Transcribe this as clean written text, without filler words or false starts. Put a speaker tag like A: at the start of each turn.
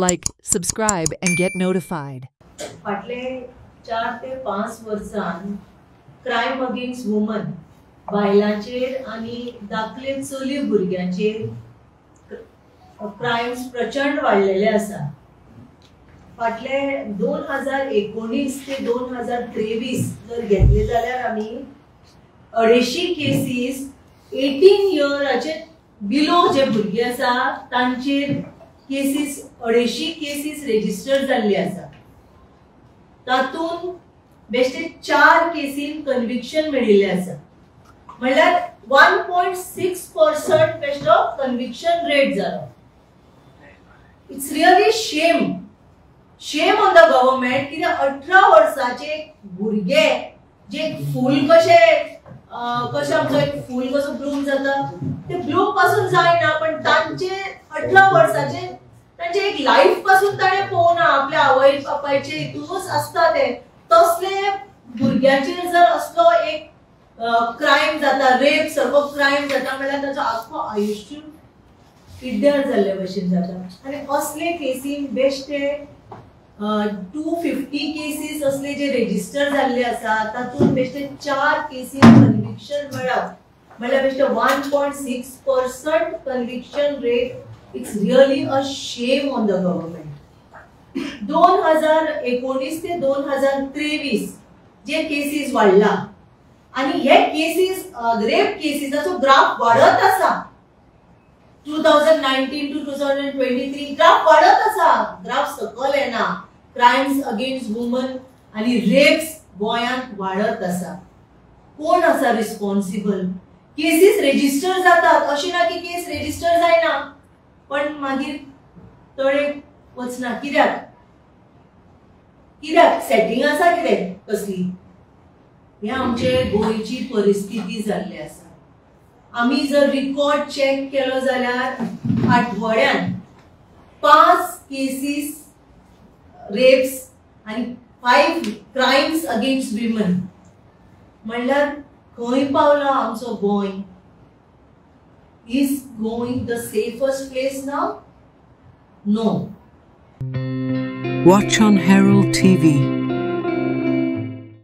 A: Like, subscribe, and get notified.
B: फाटले 4 ते 5 वर्षां क्राइम अगेन्स्ट वुमन बायलांचेर आनी दाखले चली भुरग्यांचेर क्राइम्स प्रचंड वाडलेले आसा. फाटले 2019 ते 2023 जर घेतले जाल्यार आमी 250 केसीस 18 इयराचे बिलो जे भुरगे आसा तांचेर केसीस 250 केसीस रजिस्टर जाल्ली आसा. तातून बेश्टे 4 केसीन कन्विक्शन मेळिल्ले आसा. म्हणल्यार 1.6% बेश्टो कन्विक्शन रेट जालो. It's really shame on the government कित्याक 18 वर्साचे भुरगे जे फूल कशे आमचो एक फूल कसो ब्लूम जाता ते ब्लूम पासून जायना पण तांचे 18 वर्साचे तांचे एक लाईफ पासून ताणे पोवना आपल्या आवय बापायचे हितूनच आसता ते तसले भुरग्यांचेर जर असलो एक क्राइम जाता रेप सारको क्राइम जाता म्हणल्यार ताचो आख्खो आयुश्य पिड्ड्यार जाल्ले भशेन जाता. आनी असले केसीन बेश्टे 250 केसीस असले जे रजिस्टर जाल्ले आसा तातून बेश्टे 4 केसीन कन्विक्शन मेळप म्हणल्यार बेश्टे 1.6% conviction rate. It's really a shame on the government. 2019 ते 2023 जे केसीस वाडला आणि हे केसीस रेप केसीसाचो ग्राफ वाढत आसा. 2019 टू 2023 ग्राफ वाढत आसा. ग्राफ सकल येना. क्राइम्स अगेन्स्ट वुमन आणि रेप्स गोंयांत वाढत आसा. कोण आसा रिस्पॉन्सिबल? केसीस रजिस्टर जातात अशी ना की केस रजिस्टर जायना पण मागीर तळे वचना. कित्याक सेटिंग आसा कितें कसली? हे आमचे गोंयची परिस्थिती जाल्ली आसा. आमी जर रिकॉर्ड चेक केलो जाल्यार आठवड्यान 5 केसीस रेप्स आणि 5 क्राइम्स अगेन्स्ट विमन. म्हणल्यार खंय पावला आमचो Goem? Is Goem the safest place now? No.
A: Watch on Herald TV.